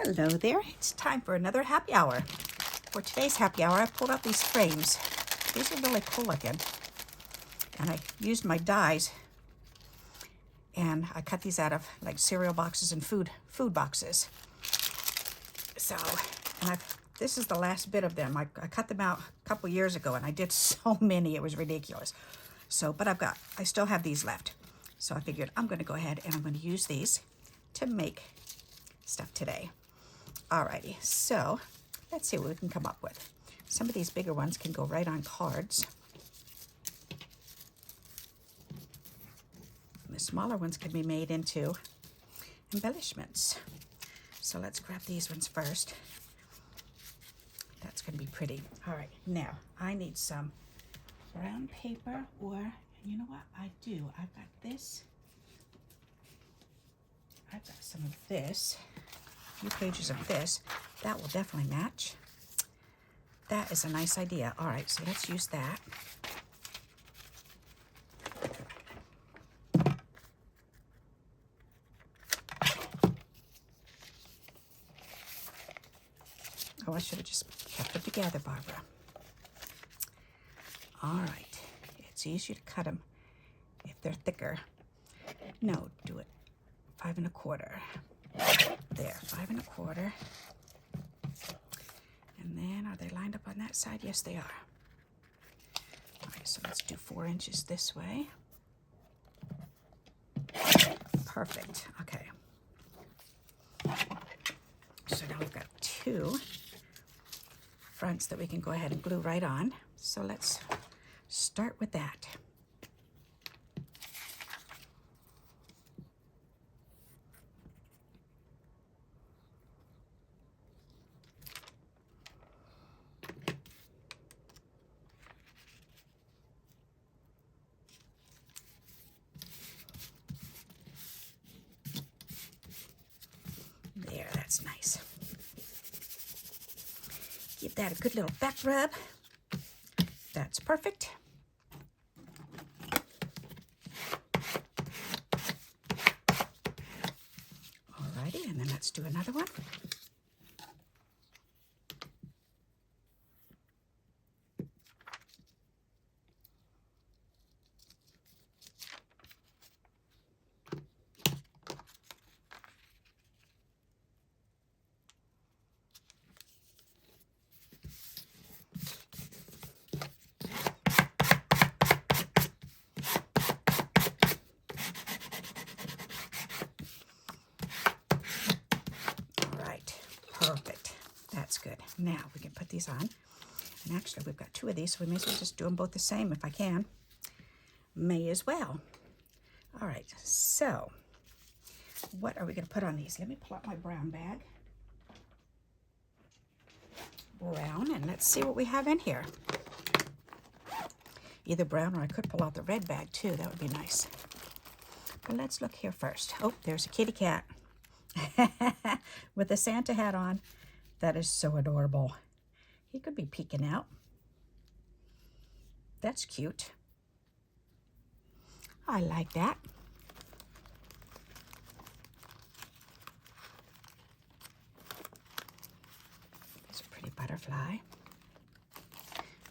Hello there, it's time for another happy hour. For today's happy hour, I pulled out these frames. These are really cool looking. And I used my dies and I cut these out of like cereal boxes and food boxes. So, and this is the last bit of them. I cut them out a couple years ago and I did so many, it was ridiculous. So, but I still have these left. So I figured I'm gonna go ahead and I'm gonna use these to make stuff today. Alrighty, so let's see what we can come up with. Some of these bigger ones can go right on cards. And the smaller ones can be made into embellishments. So let's grab these ones first. That's going to be pretty. All right, now I need some brown paper, or you know what I do? I've got this. I've got some of this. A few pages of this. That will definitely match. That is a nice idea. All right, so let's use that. Oh, I should have just kept it together, Barbara. All right, it's easier to cut them if they're thicker. No, do it 5 1/4. There, 5 1/4. And then, are they lined up on that side? Yes, they are. All right, so let's do 4 inches this way. Perfect, okay. So now we've got 2 fronts that we can go ahead and glue right on. So let's start with that. There, that's nice. Give that a good little back rub. That's perfect. Alrighty, and then let's do another one. Perfect. That's good. Now we can put these on. And actually, we've got 2 of these, so we may as well just do them both the same if I can. May as well. All right, so what are we going to put on these? Let me pull out my brown bag. Brown, and let's see what we have in here. Either brown, or I could pull out the red bag too. That would be nice. But let's look here first. Oh, there's a kitty cat. With a Santa hat on. That is so adorable. He could be peeking out. That's cute. I like that. There's a pretty butterfly.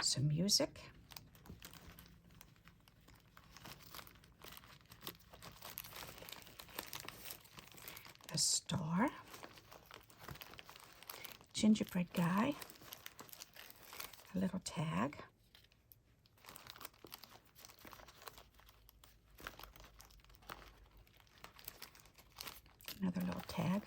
Some music. A star, gingerbread guy, a little tag, another little tag,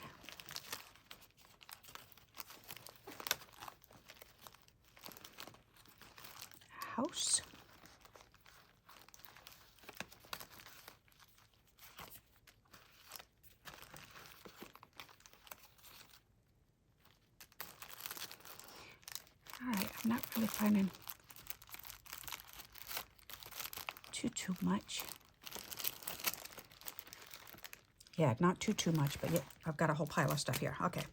a house, all right, I'm not really finding too much. Yeah, not too much, but yeah, I've got a whole pile of stuff here. Okay,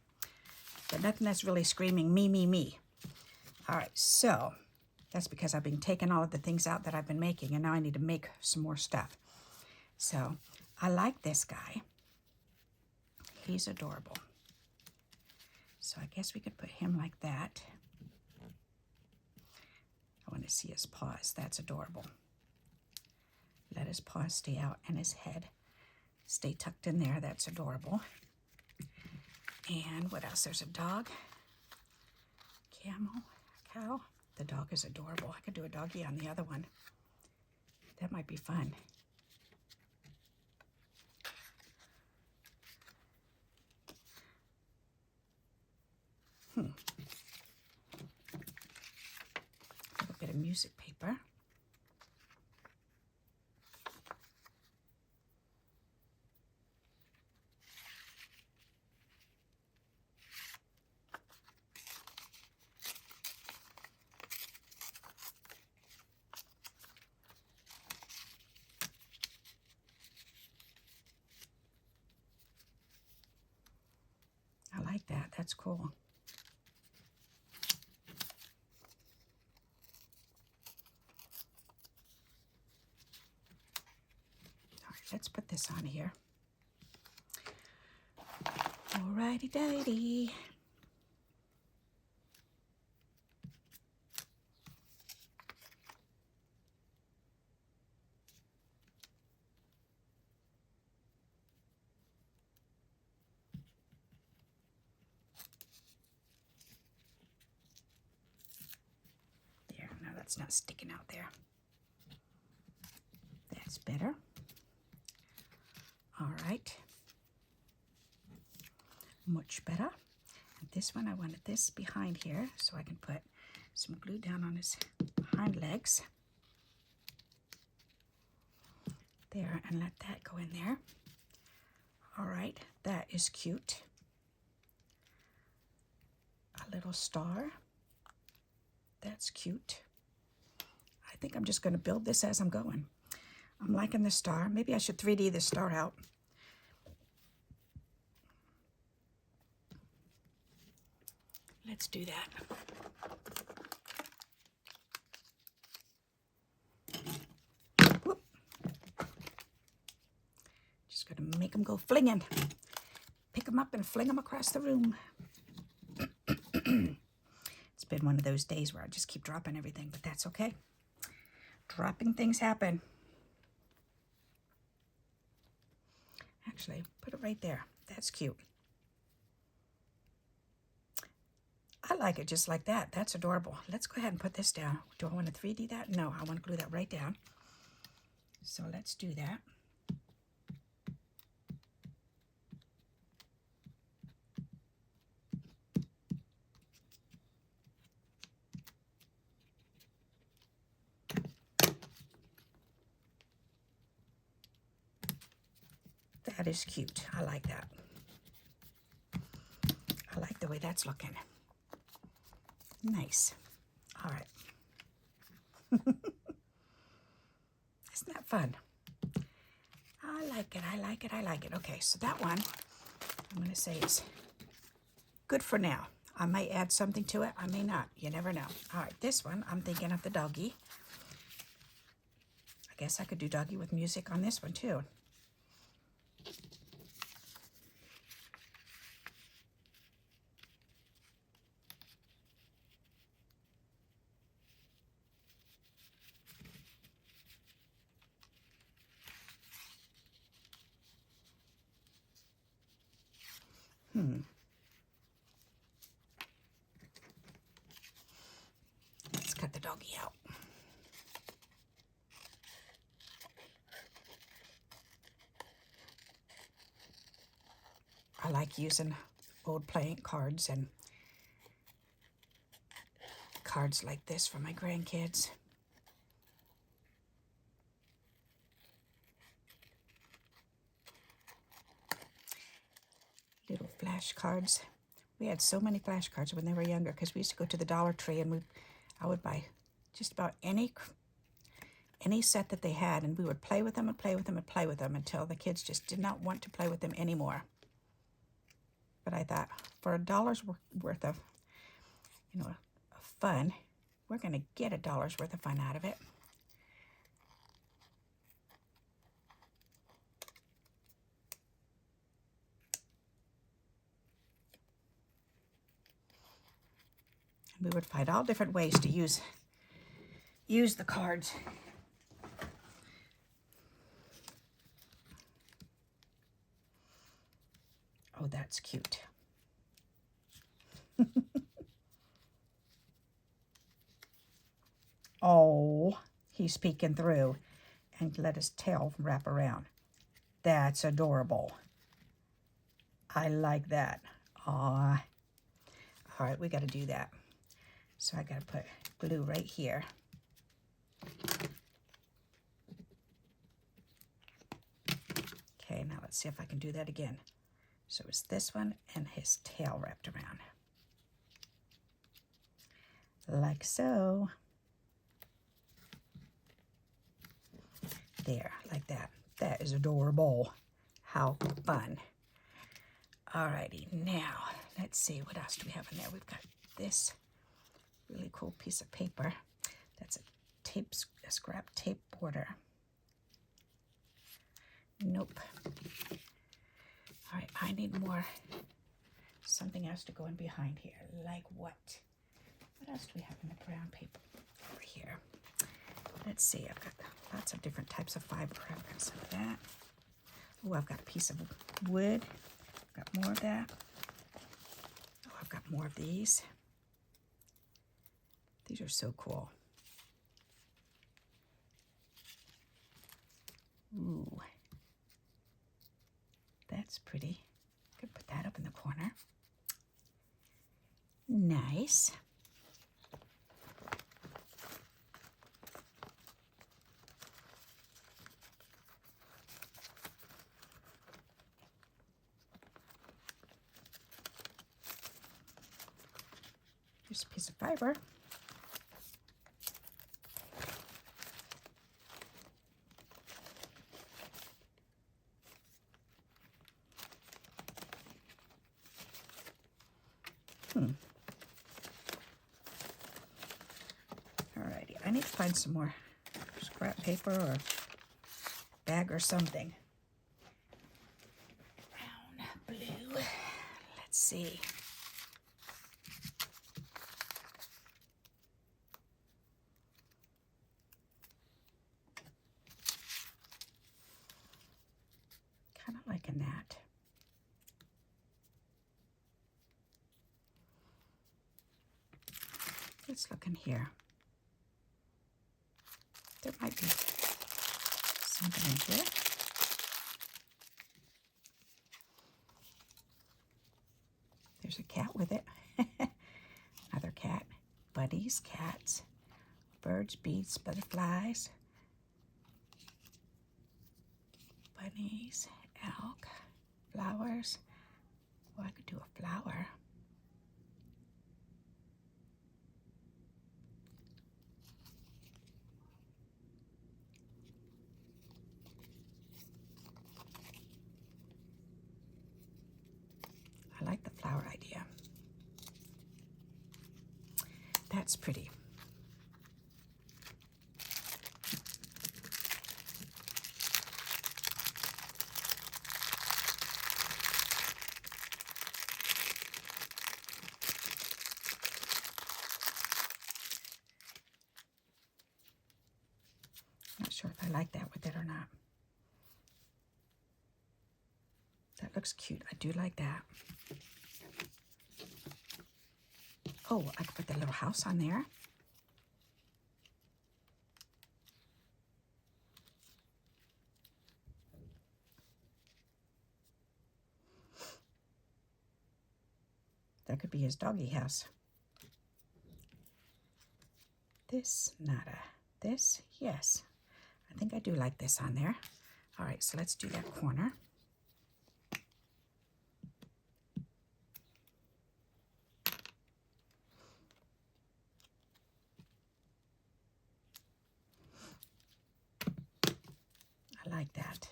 but nothing that's really screaming me. All right, so that's because I've been taking all of the things out that I've been making, and now I need to make some more stuff. So I like this guy. He's adorable. So I guess we could put him like that. I want to see his paws. That's adorable. Let his paws stay out and his head stay tucked in there. That's adorable. And what else? There's a dog. Camel. Cow. The dog is adorable. I could do a doggy on the other one. That might be fun. A little bit of music paper. I like that. That's cool. All right, let's put this on here. Alrighty dighty. There, now that's not sticking out there. That's better. All right. Much better. And this one, I wanted this behind here so I can put some glue down on his hind legs. There, and let that go in there. All right, that is cute. A little star. That's cute. I think I'm just going to build this as I'm going. I'm liking the star. Maybe I should 3D this star out. Let's do that. Whoop. Just going to make them go flinging. Pick them up and fling them across the room. It's been one of those days where I just keep dropping everything, but that's okay. Dropping things happen. Actually, put it right there. That's cute. I like it just like that. That's adorable. Let's go ahead and put this down. Do I want to 3D that? No, I want to glue that right down. So let's do that. That is cute. I like that. I like the way that's looking. Nice. All right. Isn't that fun? I like it. I like it. I like it. Okay, so that one, I'm going to say is good for now. I may add something to it. I may not. You never know. All right, this one, I'm thinking of the doggy. I guess I could do doggy with music on this one, too. Let's cut the doggy out. I like using old playing cards and cards like this for my grandkids. Little flashcards. We had so many flashcards when they were younger because we used to go to the Dollar Tree and I would buy just about any set that they had, and we would play with them and play with them and play with them until the kids just did not want to play with them anymore. But I thought, for $1 worth of, of fun, we're going to get $1 worth of fun out of it. We would find all different ways to use the cards. Oh, that's cute. Oh, he's peeking through and let his tail wrap around. That's adorable. I like that. Aw. All right, we got to do that. So I got to put glue right here. Okay, now let's see if I can do that again. So it's this one and his tail wrapped around. Like so. There, like that. That is adorable. How fun. Alrighty, now let's see what else do we have in there. We've got this really cool piece of paper. That's a scrap tape border. Nope. All right, I need something else to go in behind here. Like what? What else do we have in the brown paper over here? Let's see, I've got lots of different types of fiber. I've got some of that. Oh, I've got a piece of wood. I've got more of that. Oh, I've got more of these. These are so cool. Ooh. That's pretty. Could put that up in the corner. Nice. Here's a piece of fiber. Alrighty, I need to find some more scrap paper or bag or something. Brown, blue. Let's see. Kind of liking that. Let's look in here. There might be something in here. There's a cat with it. Another cat. Buddies, cats, birds, bees, butterflies, bunnies, elk, flowers. Oh, I could do a flower. I like the flower idea. That's pretty. Not sure if I like that with it or not. That looks cute. I do like that. Oh, I could put the little house on there. That could be his doggy house. This, nada. This, yes. I think I do like this on there. All right, so let's do that corner. I like that.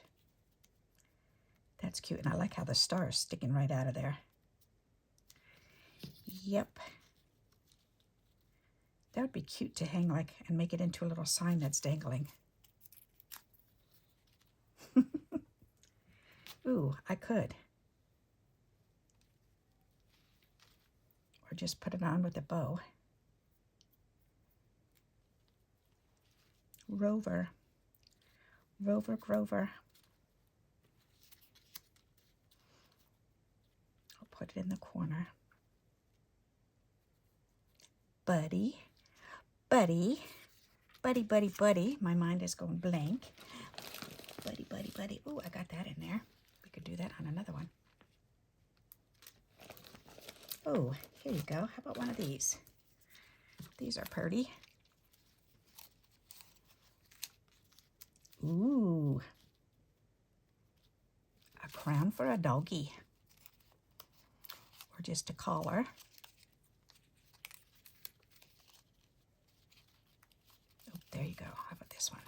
That's cute, and I like how the star is sticking right out of there. Yep. That would be cute to hang like and make it into a little sign that's dangling. Ooh, I could. Or just put it on with a bow. Rover. Rover Grover. I'll put it in the corner. Buddy. Buddy. Buddy, buddy, buddy. My mind is going blank. Buddy, buddy, buddy. Ooh, I got that in there. We could do that on another one. Oh, here you go. How about one of these? These are pretty. Ooh. A crown for a doggy. Or just a collar. Oh, there you go. How about this one?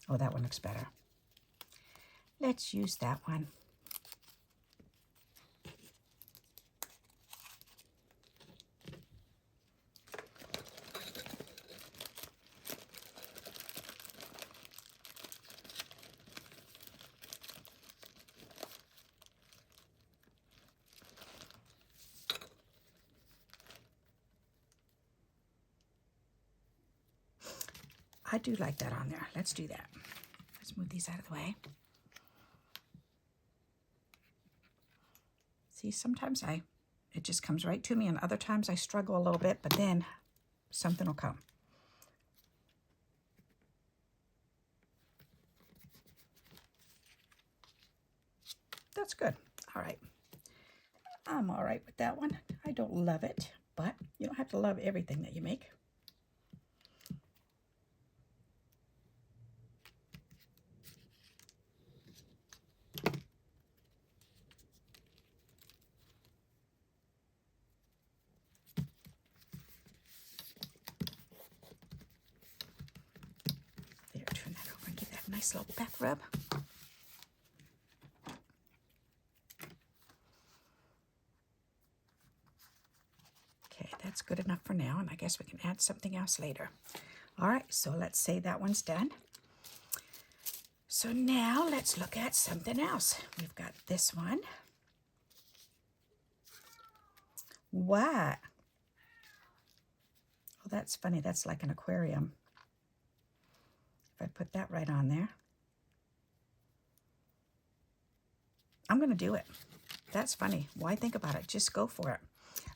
Oh, that one looks better. Let's use that one. I do like that on there. Let's do that. Let's move these out of the way. See, sometimes it just comes right to me, and other times I struggle a little bit, but then something will come. That's good. All right. I'm all right with that one. I don't love it, but you don't have to love everything that you make. There, turn that over and give that a nice little back rub. Okay, that's good enough for now, and I guess we can add something else later. All right, so let's say that one's done. So now let's look at something else. We've got this one. What? Oh, that's funny. That's like an aquarium. If I put that right on there. I'm going to do it. That's funny. Why think about it? Just go for it.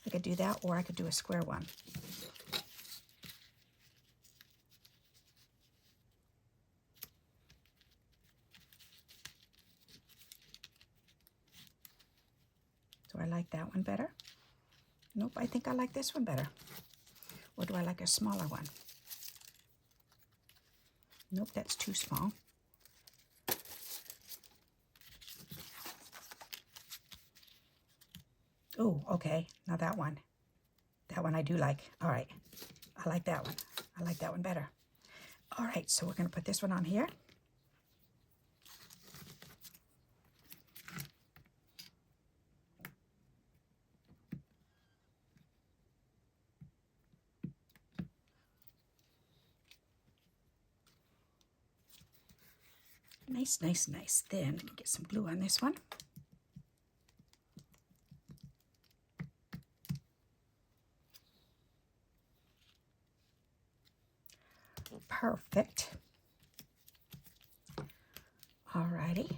I could do that, or I could do a square one. Do I like that one better? Nope, I think I like this one better. Or do I like a smaller one? Nope, that's too small. Oh, okay. Now that one. That one I do like. All right. I like that one. I like that one better. All right, so we're going to put this one on here. Nice, nice, nice. Then get some glue on this one. Perfect. All righty.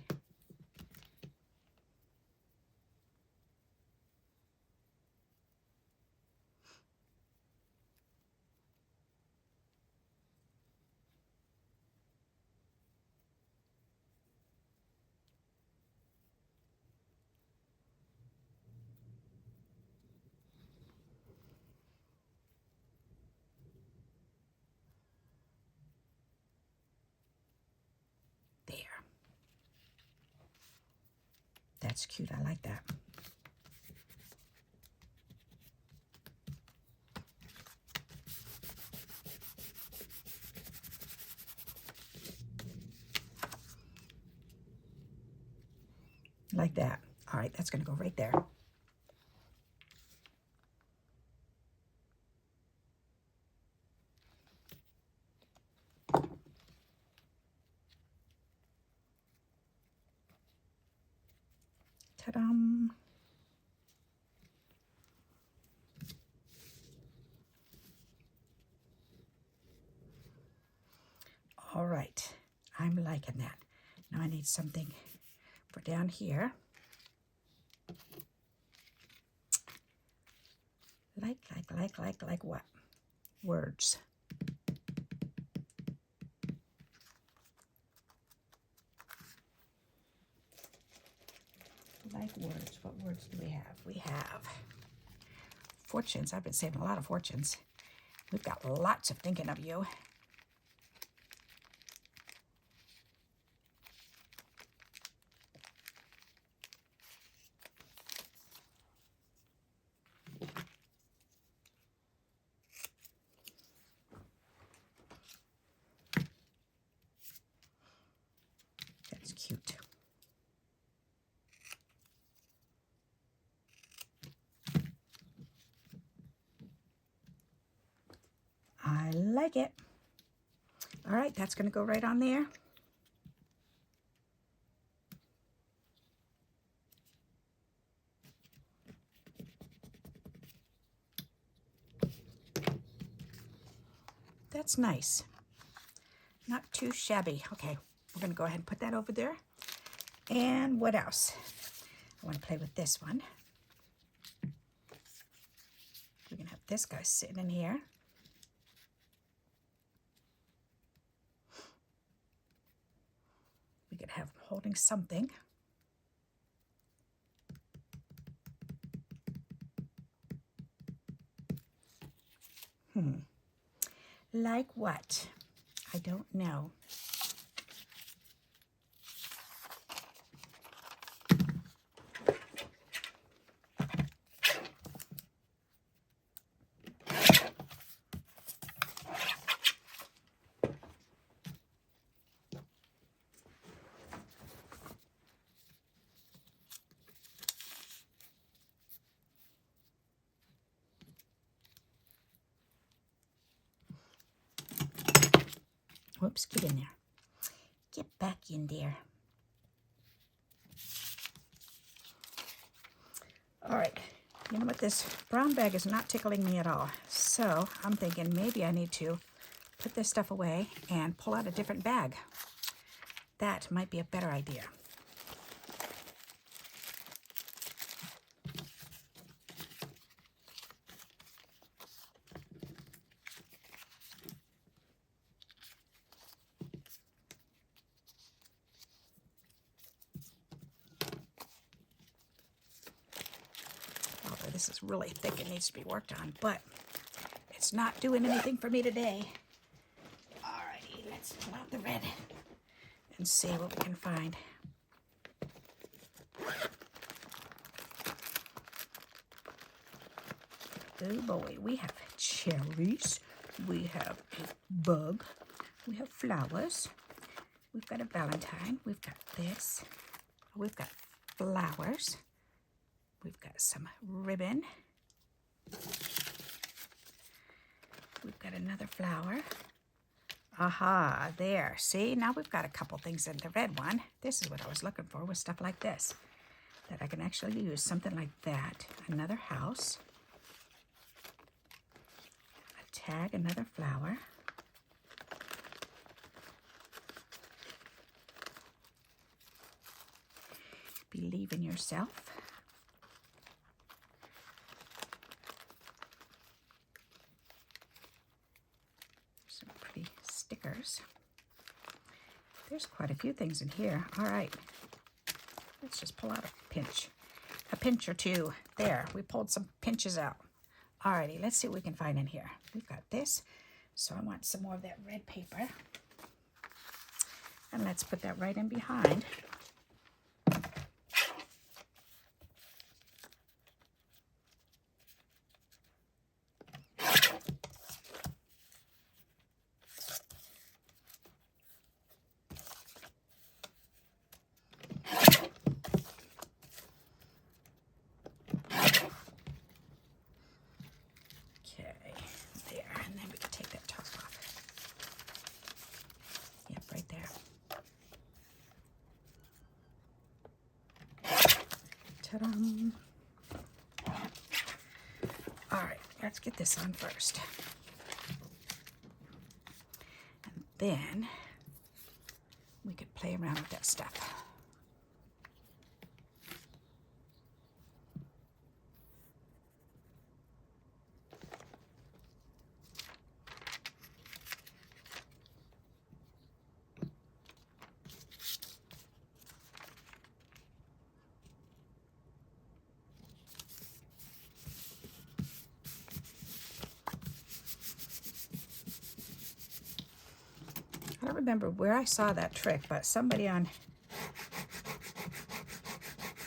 There. That's cute. I like that. Like that. All right, that's going to go right there. Ta-dum. All right, I'm liking that. Now I need something for down here. Like what? Words. Like words. What words do we have? We have fortunes. I've been saving a lot of fortunes. We've got lots of thinking of you. That's cute. I like it. All right, that's going to go right on there. That's nice. Not too shabby. Okay, we're going to go ahead and put that over there. And what else? I want to play with this one. We're going to have this guy sitting in here. We could have him holding something. Like what? I don't know. Whoops, get in there. Get back in there. All right, you know what? This brown bag is not tickling me at all. So I'm thinking maybe I need to put this stuff away and pull out a different bag. That might be a better idea. This is really thick, it needs to be worked on, but it's not doing anything for me today. Alrighty, let's pull out the red and see what we can find. Oh boy, we have cherries, we have a bug, we have flowers, we've got a valentine, we've got this, we've got flowers. We've got some ribbon. We've got another flower. Aha, there. See, now we've got a couple things in the red one. This is what I was looking for, with stuff like this, that I can actually use. Something like that. Another house. A tag, another flower. Believe in yourself. Stickers. There's quite a few things in here. All right, let's just pull out a pinch or two. There, we pulled some pinches out. Alrighty, let's see what we can find in here. We've got this, so I want some more of that red paper, and let's put that right in behind. Ta-da. All right, let's get this on first. And then we could play around with that stuff. I don't remember where I saw that trick, but somebody on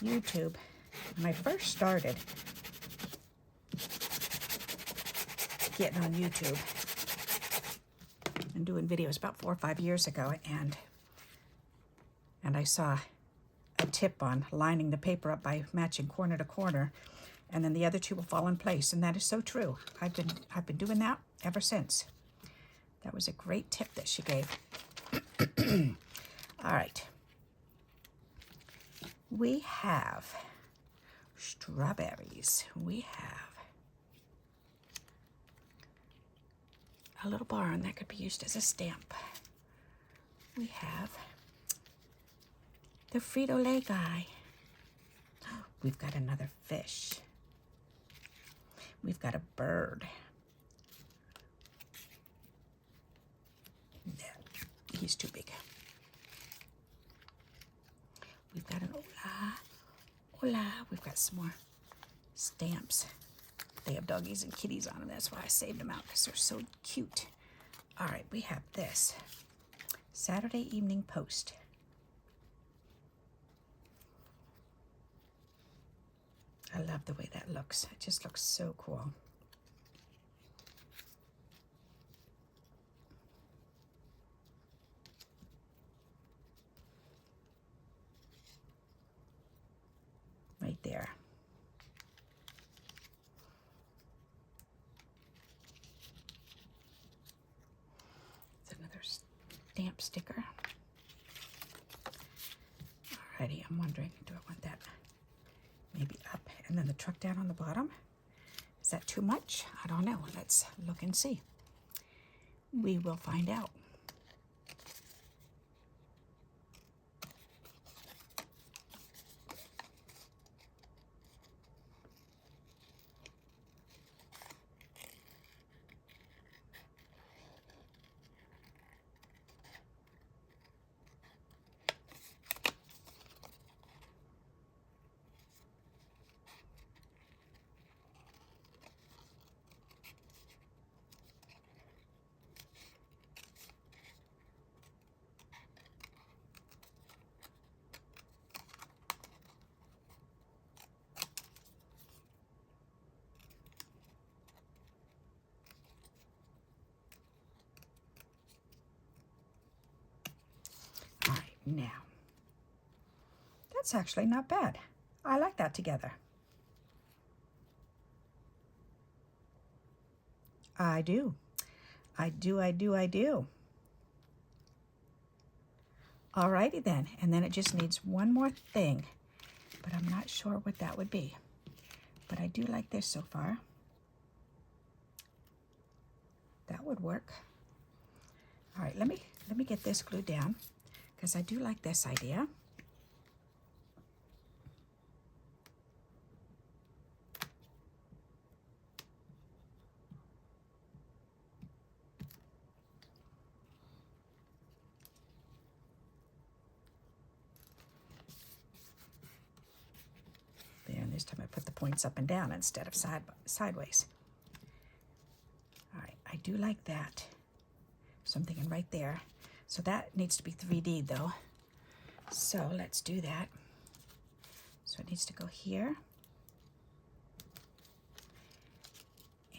YouTube, when I first started getting on YouTube and doing videos about 4 or 5 years ago, and I saw a tip on lining the paper up by matching corner to corner, and then the other two will fall in place, and that is so true. I've been doing that ever since. That was a great tip that she gave. All right. We have strawberries. We have a little barn that could be used as a stamp. We have the Frito-Lay guy. We've got another fish. We've got a bird. He's too big. We've got an hola. We've got some more stamps. They have doggies and kitties on them. That's why I saved them out, because they're so cute. All right, we have this Saturday Evening Post. I love the way that looks. It just looks so cool. Right there. It's another stamp sticker. Alrighty, I'm wondering, do I want that maybe up and then the truck down on the bottom? Is that too much? I don't know. Let's look and see. We will find out. Now, that's actually not bad. I like that together. I do. I do. Alrighty then, and then it just needs one more thing, but I'm not sure what that would be. But I do like this so far. That would work. All right, let me get this glued down, because I do like this idea. There, and this time I put the points up and down instead of sideways. All right, I do like that. So I'm thinking right there. So that needs to be 3D though. So let's do that. So it needs to go here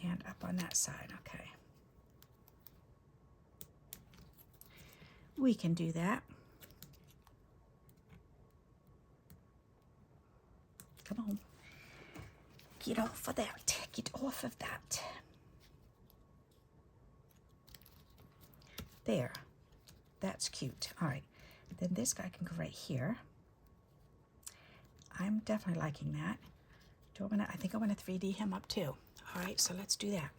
and up on that side. Okay. We can do that. Come on. Get off of that. Get off of that. There. That's cute. All right. Then this guy can go right here. I'm definitely liking that. I think I want to 3D him up too. All right, so let's do that.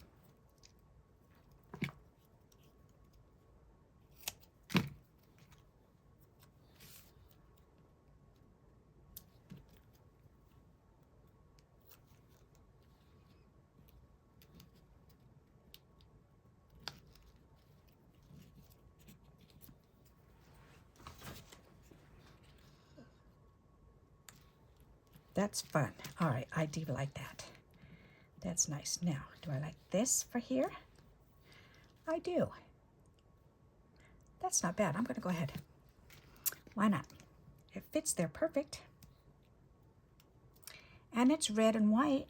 That's fun. All right, I do like that. That's nice. Now, do I like this for here? I do. That's not bad. I'm going to go ahead. Why not? It fits there perfect. And it's red and white.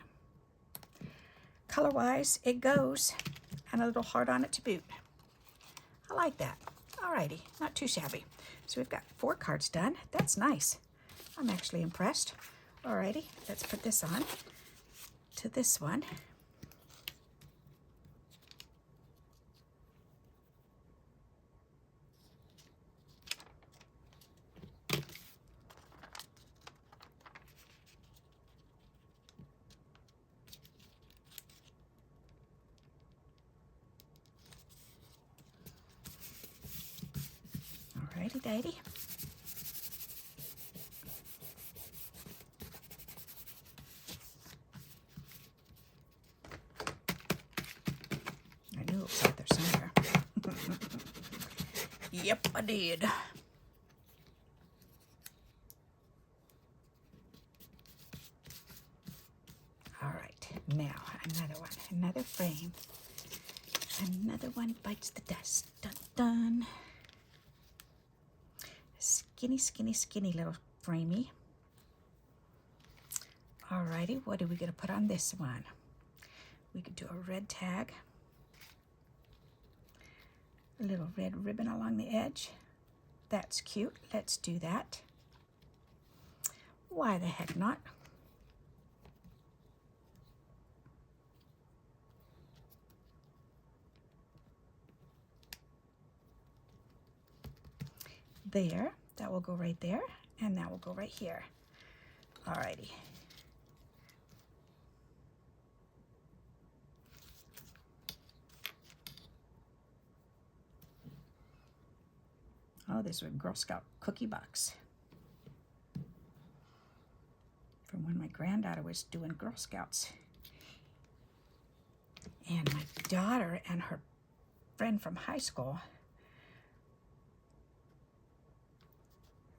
Color-wise, it goes. And a little heart on it to boot. I like that. Alrighty, not too shabby. So we've got 4 cards done. That's nice. I'm actually impressed. Alrighty, let's put this on to this one. Alrighty, dighty. I knew it was out there somewhere. Yep, I did. All right, now another one, another frame. Another one bites the dust. Dun dun. Skinny, skinny, skinny little framey. Alrighty, what are we gonna put on this one? We could do a red tag. A little red ribbon along the edge. That's cute. Let's do that. Why the heck not? There, that will go right there, and that will go right here. Alrighty. Oh, this is a Girl Scout cookie box from when my granddaughter was doing Girl Scouts. And my daughter and her friend from high school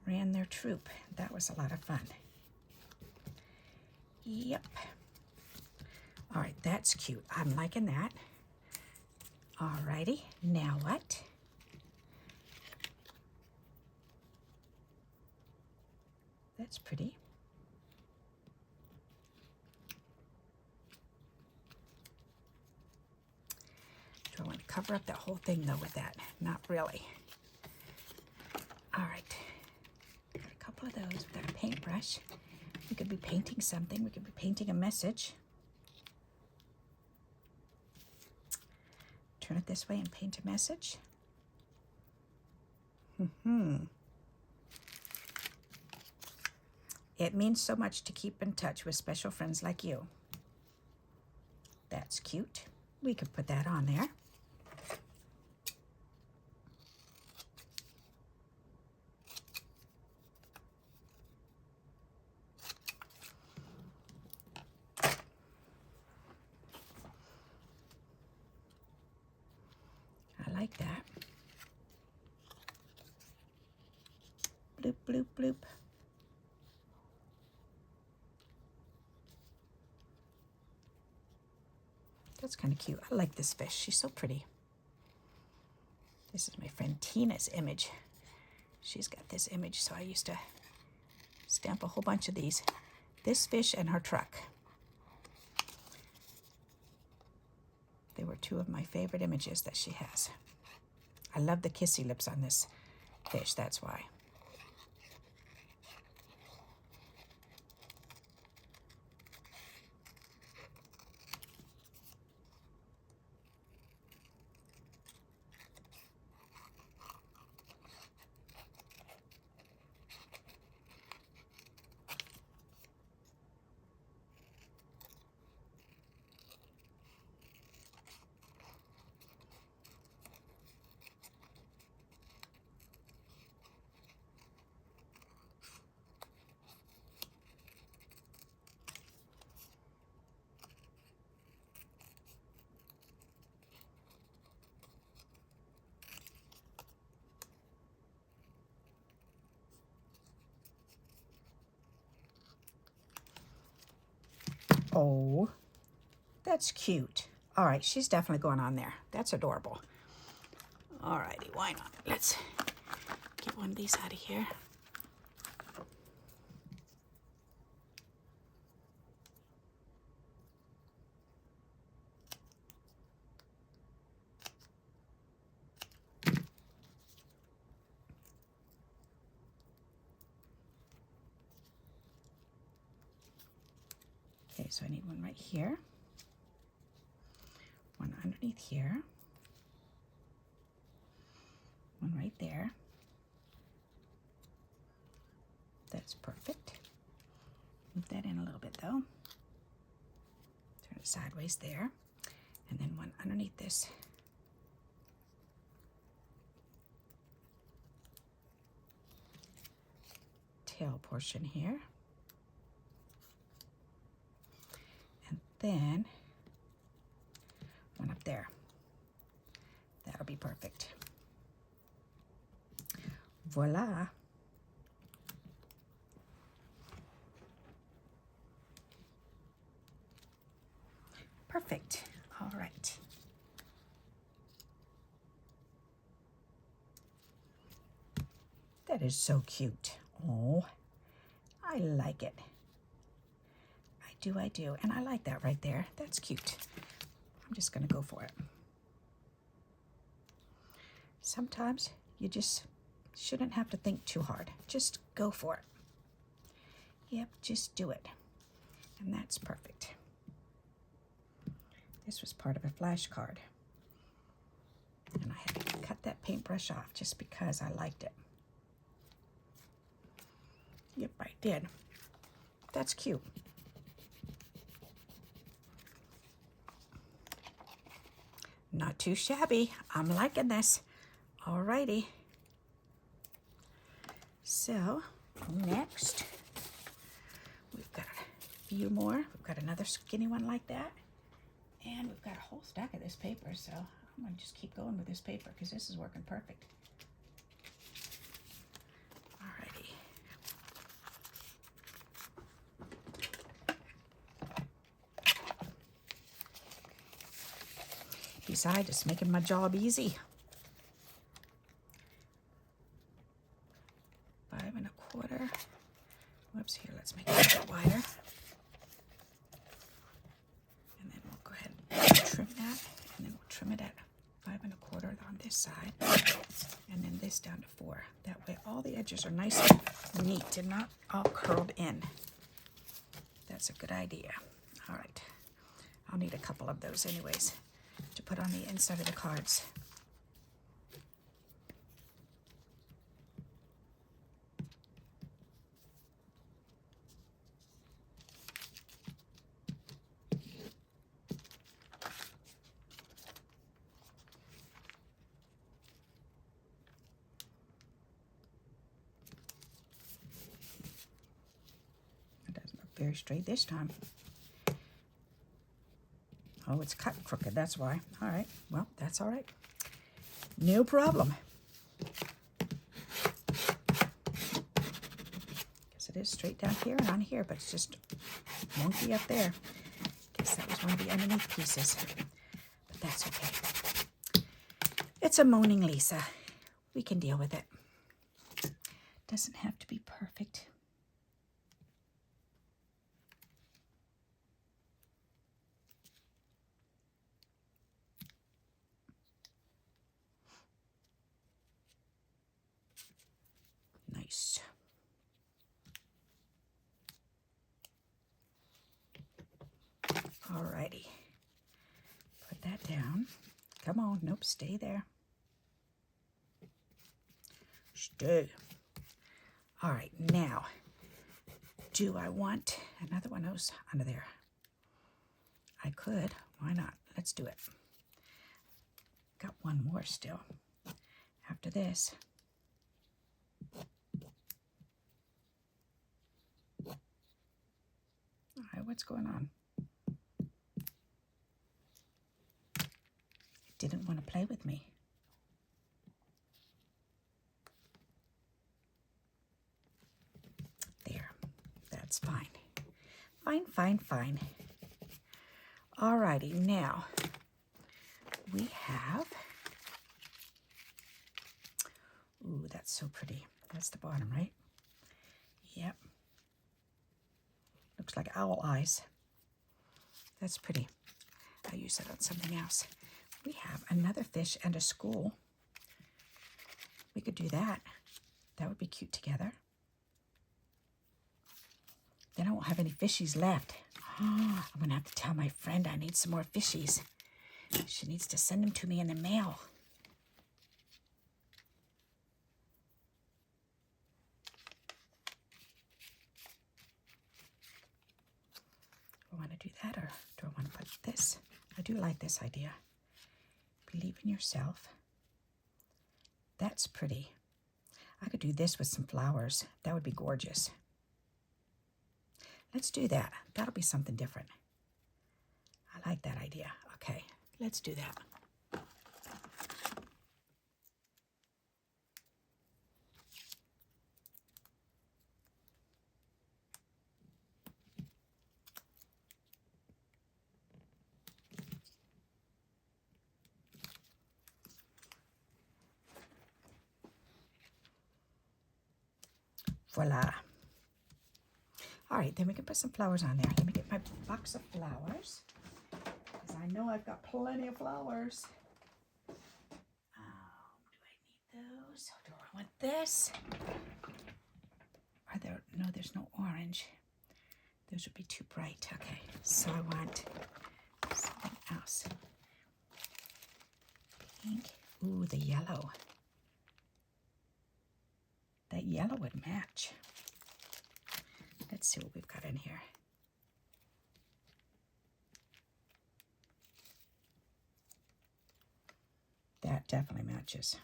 ran their troop. That was a lot of fun. Yep. All right, that's cute. I'm liking that. Alrighty, now what? That's pretty. Do I want to cover up that whole thing though with that? Not really. All right, got a couple of those. We've got a paintbrush. We could be painting something. We could be painting a message. Turn it this way and paint a message. It means so much to keep in touch with special friends like you. That's cute. We could put that on there. I like that. Bloop, bloop, bloop. That's kind of cute. I like this fish. She's so pretty. This is my friend Tina's image. She's got this image, so I used to stamp a whole bunch of these. This fish and her truck. They were 2 of my favorite images that she has. I love the kissy lips on this fish, that's why. Oh, that's cute. All right, she's definitely going on there. That's adorable. All righty, why not? Let's get one of these out of here. Okay, so I need one right here, one underneath here, one right there. That's perfect. Move that in a little bit though. Turn it sideways there. And then one underneath this. Tail portion here. And then one up there. That'll be perfect. Voila. Perfect. All right. That is so cute. Oh, I like it. I do. And I like that right there. That's cute. I'm just going to go for it. Sometimes you just shouldn't have to think too hard. Just go for it. Yep, just do it. And that's perfect. This was part of a flashcard. And I had to cut that paintbrush off just because I liked it. Yep, I did. That's cute. Not too shabby. I'm liking this. Alrighty. So, next, we've got a few more. We've got another skinny one like that. And we've got a whole stack of this paper, so I'm going to just keep going with this paper because this is working perfect. Alrighty. Besides, it's making my job easy. 5 1/4. Whoops, here, let's make it a bit wider. And then we'll go ahead and trim that. And then we'll trim it at 5 1/4 on this side. And then this down to 4. That way all the edges are nice and neat and not all curled in. That's a good idea. All right. I'll need a couple of those anyways to put on the inside of the cards. It doesn't look very straight this time. Oh, it's cut crooked, that's why. All right, well, that's all right. No problem. Guess it is straight down here and on here, but it's just wonky up there. Guess that was one of the underneath pieces, but that's okay. It's a moaning Lisa. We can deal with it. Doesn't have to be perfect. Nice. Alrighty. Put that down. Come on. Nope, stay there. Stay. All right, now, do I want another one of those under there? I could. Why not? Let's do it. Got one more still after this. All right, what's going on? It didn't want to play with me. There, that's fine. Fine, fine, fine. Alrighty, now we have, ooh, that's so pretty. That's the bottom, right? Yep. Looks like owl eyes. That's pretty. I'll use that on something else. We have another fish and a school. We could do that. That would be cute together. Then I won't have any fishies left. Oh, I'm gonna have to tell my friend I need some more fishies. She needs to send them to me in the mail. Do I want to do that, or do I want to put this? I do like this idea. Believe in yourself. That's pretty. I could do this with some flowers. That would be gorgeous. Let's do that. That'll be something different. I like that idea. Okay, let's do that. Voila. All right, then we can put some flowers on there. Let me get my box of flowers, because I know I've got plenty of flowers. Do I need those? Do I want this? Are there, no, there's no orange. Those would be too bright. Okay, so I want something else. Pink. Ooh, the yellow. That yellow would match. Let's see what we've got in here. That definitely matches.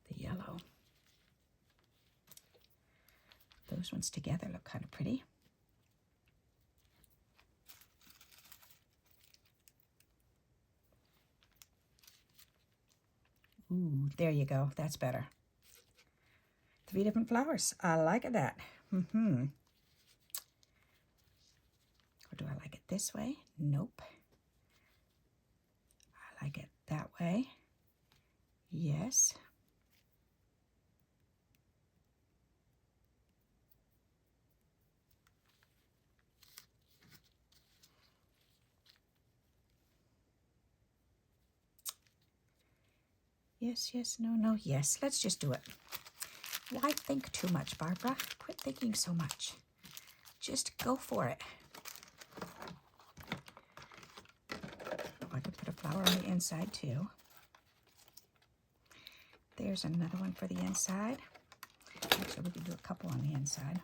The yellow. Those ones together look kind of pretty. Ooh, there you go. That's better. 3 different flowers. I like that. Or do I like it this way? Nope. I like it that way. Yes. Yes, yes, no, no, yes. Let's just do it. Why think too much, Barbara? Quit thinking so much. Just go for it. Oh, I could put a flower on the inside too. There's another one for the inside. Actually, we could do a couple on the inside.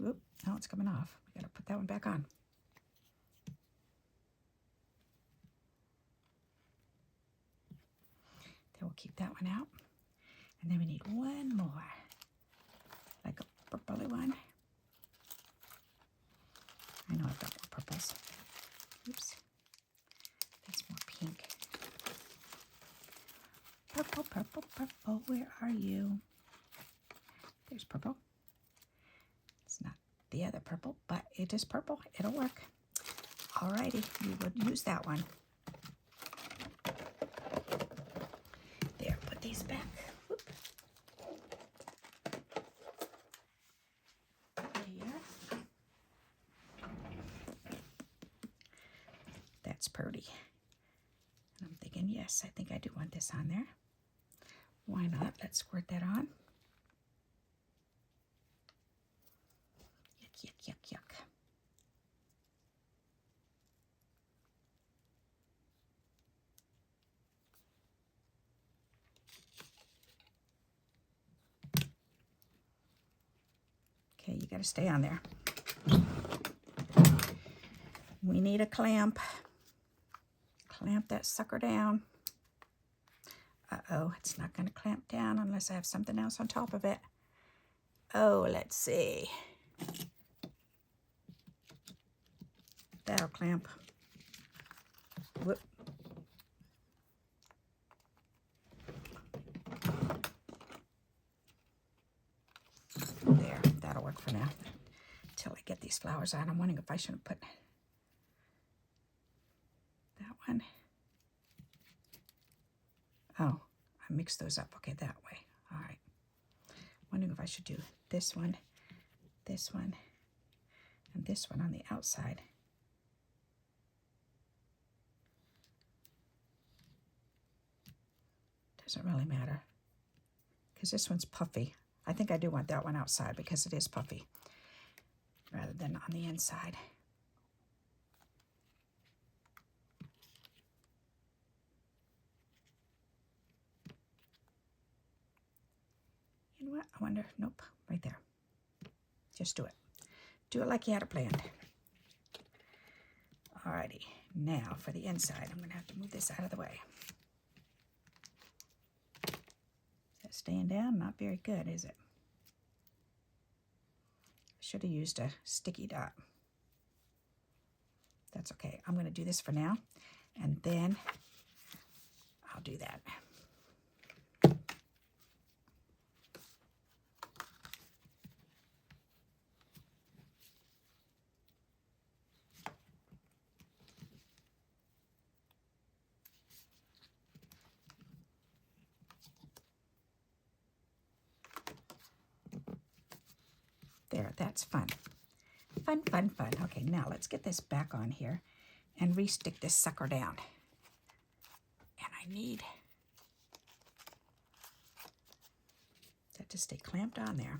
Oop, now it's coming off. We gotta put that one back on. Then we'll keep that one out. And then we need one more, like a purpley one. I know I've got more purples. Oops. That's more pink. Purple, purple, purple, where are you? There's purple. It's not the other purple, but it is purple. It'll work. Alrighty, we would use that one. There, put these back. Whoop. There. That's pretty. And I'm thinking, yes, I think I do want this on there. Why not? Let's squirt that on. Yuck, yuck, yuck, yuck. Okay, you got to stay on there. We need a clamp. Clamp that sucker down. Uh-oh, it's not going to clamp down unless I have something else on top of it. Oh, let's see. That'll clamp. Whoop. There, that'll work for now. Until I get these flowers on. I'm wondering if I shouldn't put that one. Oh, I mixed those up. Okay, that way. All right. Wondering if I should do this one, and this one on the outside. Doesn't really matter because this one's puffy. I think I do want that one outside because it is puffy rather than on the inside. You know what? I wonder, nope, right there. Just do it. Do it like you had it planned. Alrighty, now for the inside, I'm gonna have to move this out of the way. Is that staying down? Not very good, is it? Should have used a sticky dot. That's okay. I'm gonna do this for now, and then I'll do that. There, that's fun. Fun, fun, fun. Okay, now let's get this back on here and re-stick this sucker down. And I need that to stay clamped on there.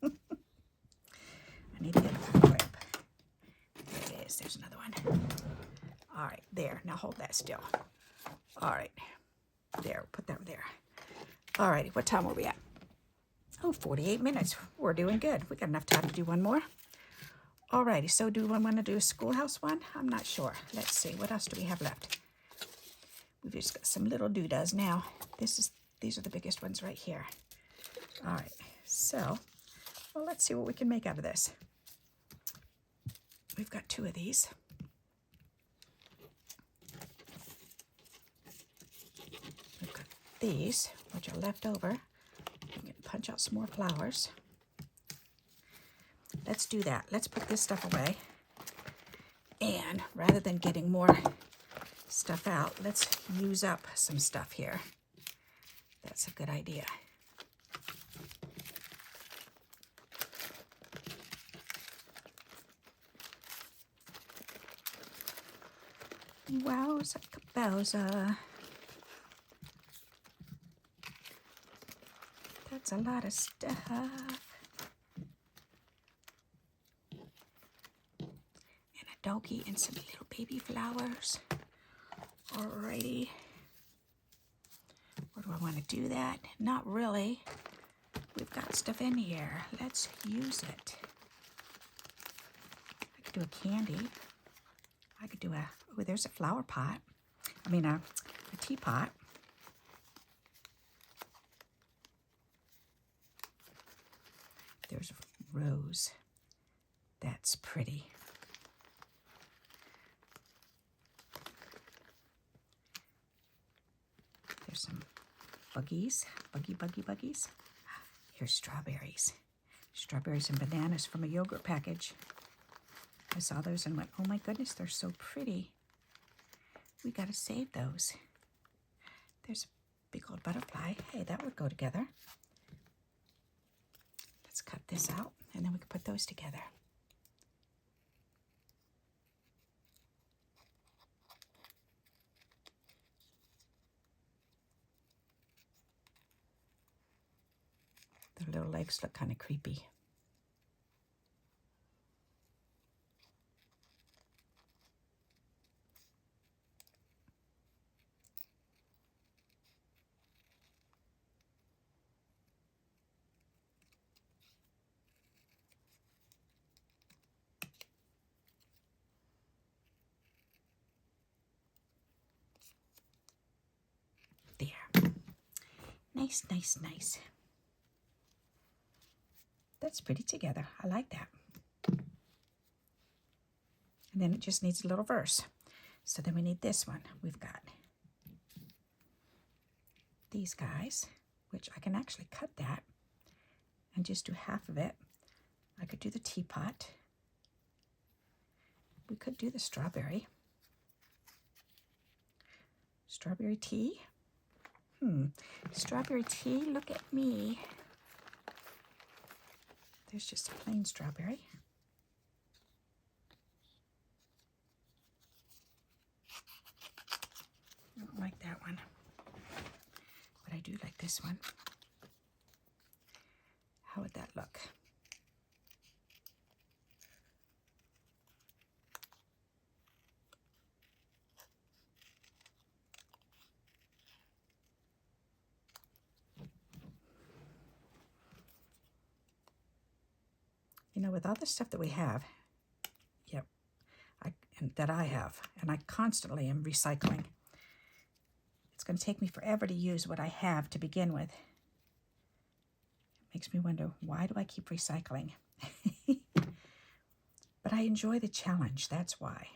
I need to get a clip. There it is. There's another one. All right, there. Now hold that still. All right. There, put that there. All righty, what time are we at? Oh, 48 minutes. We're doing good. We got enough time to do one more. Alrighty, so do we want to do a schoolhouse one? I'm not sure. Let's see, what else do we have left? We've just got some little doodads now. These are the biggest ones right here. Alright, so, well, let's see what we can make out of this. We've got 2 of these. We've got these, which are left over. We can punch out some more flowers. Let's do that. Let's put this stuff away. And rather than getting more stuff out, let's use up some stuff here. That's a good idea. Wowza kabowza. That's a lot of stuff. And a doggy and some little baby flowers. Alrighty. Where do I want to do that? Not really. We've got stuff in here. Let's use it. I could do a candy. I could do a, oh, there's a flower pot. I mean a teapot. There's a rose. That's pretty. There's some buggies, buggies. Here's strawberries. Strawberries and bananas from a yogurt package. I saw those and went, oh my goodness, they're so pretty. We gotta save those. There's a big old butterfly. Hey, that would go together. Let's cut this out, and then we can put those together. Their little legs look kind of creepy. Nice, nice, nice. That's pretty together. I like that. And then it just needs a little verse. So then we need this one. We've got these guys, which I can actually cut that and just do half of it. I could do the teapot. We could do the strawberry. Strawberry tea. Strawberry tea, look at me. There's just a plain strawberry. I don't like that one, but I do like this one. How would that look? You know, with all the stuff that we have, that I have, and I constantly am recycling, it's going to take me forever to use what I have to begin with. It makes me wonder, why do I keep recycling? But I enjoy the challenge, that's why.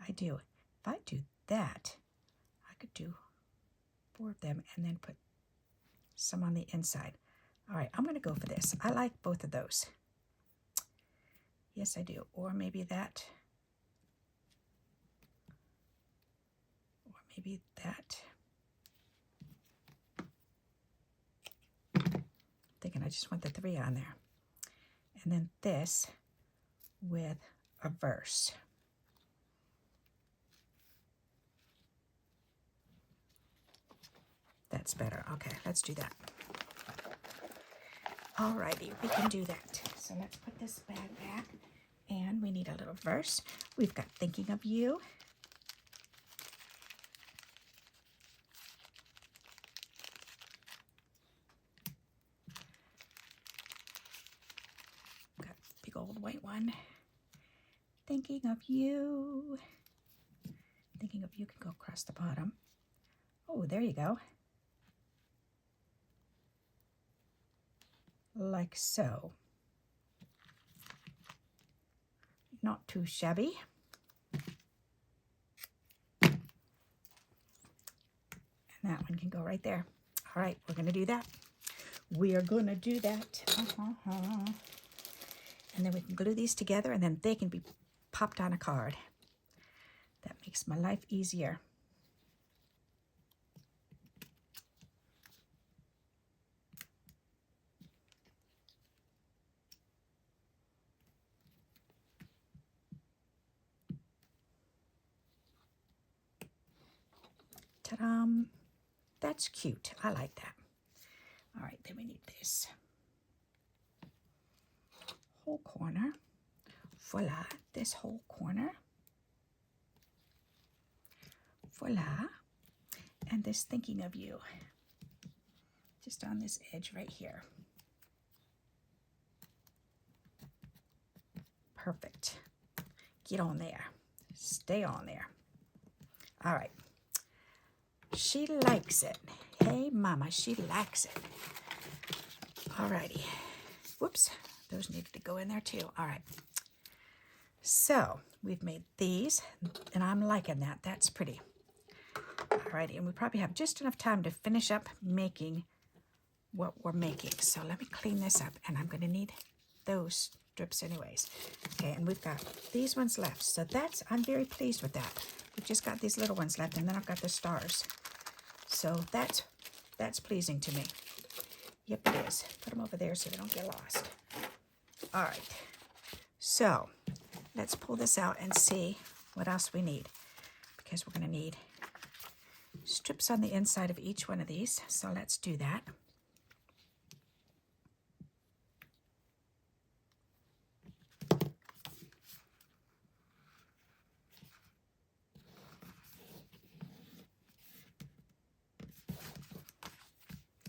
I do. If I do that, I could do 4 of them and then put some on the inside. All right, I'm going to go for this. I like both of those. Yes, I do. Or maybe that. Or maybe that. I'm thinking I just want the 3 on there. And then this with a verse. That's better. Okay, let's do that. Alrighty, we can do that. So let's put this bag back, and we need a little verse. We've got thinking of you. Got a big old white one. Thinking of you. Thinking of you can go across the bottom. Oh, there you go. Like so. Not too shabby. And that one can go right there. All right, we're going to do that. We are going to do that. And then we can glue these together, and then they can be popped on a card. That makes my life easier. Ta-da! That's cute. I like that. All right, then we need this whole corner. Voila, this whole corner. Voila. And this thinking of you. Just on this edge right here. Perfect. Get on there. Stay on there. All right. She likes it. Hey, Mama, she likes it. All righty. Whoops. Those needed to go in there too. All right. So we've made these, and I'm liking that. That's pretty. All righty. And we probably have just enough time to finish up making what we're making. So let me clean this up, and I'm going to need those strips anyways. Okay, and we've got these ones left. So I'm very pleased with that. We've just got these little ones left, and then I've got the stars. So that's pleasing to me. Yep, it is. Put them over there so they don't get lost. All right. So let's pull this out and see what else we need, because we're going to need strips on the inside of each one of these. So let's do that.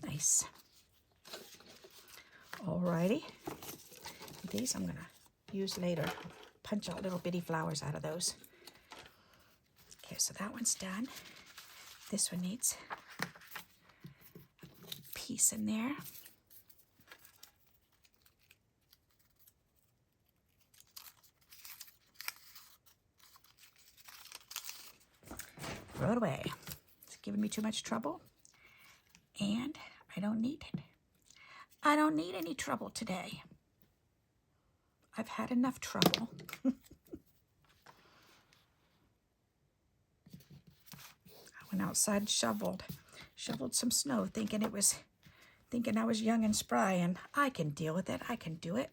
Nice. Alrighty. These I'm going to use later. Punch out little bitty flowers out of those. Okay, so that one's done. This one needs a piece in there. Throw it away. It's giving me too much trouble, and I don't need it. I don't need any trouble today. I've had enough trouble. I went outside and shoveled some snow, thinking I was young and spry, and I can deal with it. I can do it.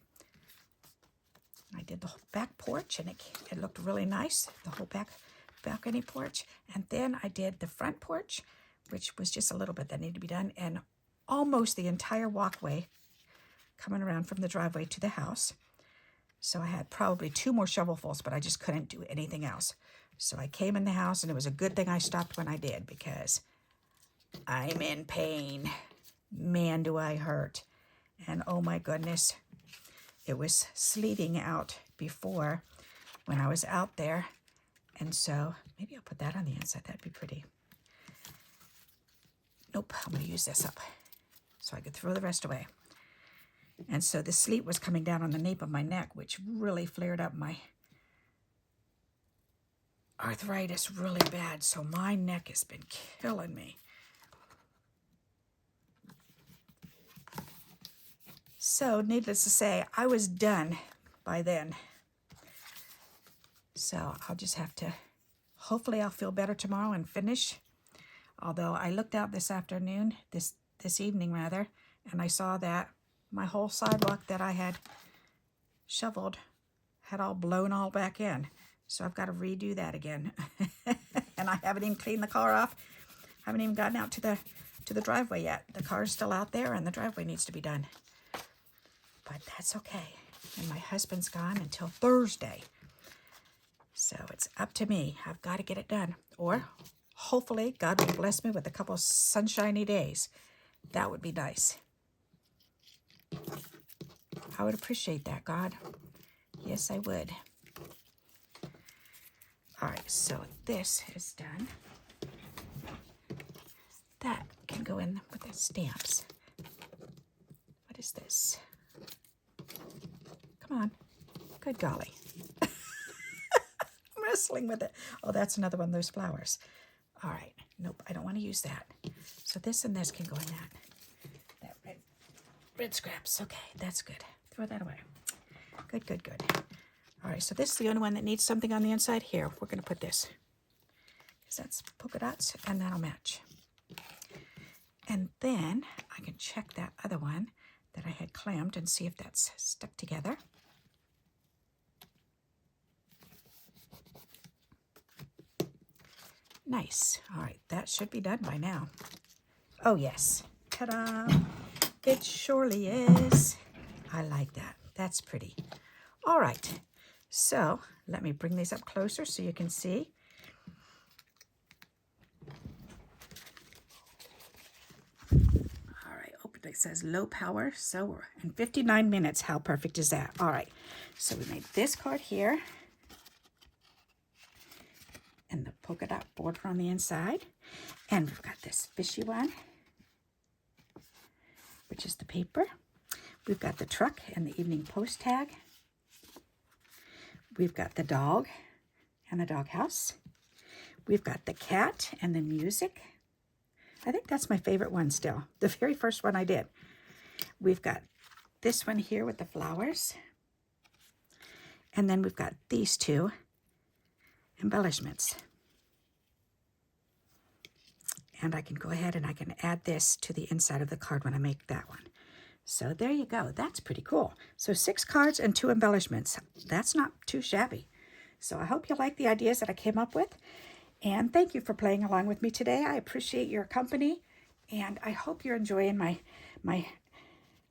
I did the whole back porch, and it looked really nice, the whole balcony porch. And then I did the front porch, which was just a little bit that needed to be done, and almost the entire walkway coming around from the driveway to the house. So I had probably 2 more shovelfuls, but I just couldn't do anything else. So I came in the house, and it was a good thing I stopped when I did, because I'm in pain. Man, do I hurt. And oh my goodness, it was sleeting out before when I was out there. And so maybe I'll put that on the inside. That'd be pretty. Nope, I'm going to use this up so I could throw the rest away. And so the sleet was coming down on the nape of my neck, which really flared up my arthritis really bad. So my neck has been killing me. So needless to say, I was done by then. So I'll just have to, hopefully I'll feel better tomorrow and finish. Although I looked out this afternoon, this evening rather, and I saw that my whole sidewalk that I had shoveled had all blown all back in. So I've got to redo that again. And I haven't even cleaned the car off. Haven't even gotten out to the driveway yet. The car's still out there, and the driveway needs to be done. But that's okay. And my husband's gone until Thursday. So it's up to me. I've got to get it done. Or hopefully God will bless me with a couple sunshiny days. That would be nice. I would appreciate that, God. Yes, I would. All right, so this is done. That can go in with the stamps. What is this? Come on. Good golly. I'm wrestling with it. Oh, that's another one of those flowers. All right. Nope, I don't want to use that. So this and this can go in that red scraps. Okay, that's good. Throw that away. Good, good, good. All right, so this is the only one that needs something on the inside. Here, we're going to put this, because that's polka dots, and that'll match. And then I can check that other one that I had clamped and see if that's stuck together. Nice. All right, that should be done by now. Oh, yes. Ta-da! It surely is. I like that. That's pretty. All right. So let me bring these up closer so you can see. All right. Open. It says low power. So we're in 59 minutes. How perfect is that? All right. So we made this card here. And the polka dot border on the inside. And we've got this fishy one, which is the paper. We've got the truck and the evening post tag. We've got the dog and the doghouse. We've got the cat and the music. I think that's my favorite one still. The very first one I did. We've got this one here with the flowers. And then we've got these two embellishments. And I can go ahead and I can add this to the inside of the card when I make that one. So there you go. That's pretty cool. So 6 cards and 2 embellishments. That's not too shabby. So I hope you like the ideas that I came up with. And thank you for playing along with me today. I appreciate your company. And I hope you're enjoying my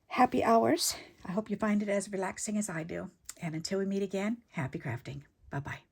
happy hours. I hope you find it as relaxing as I do. And until we meet again, happy crafting. Bye-bye.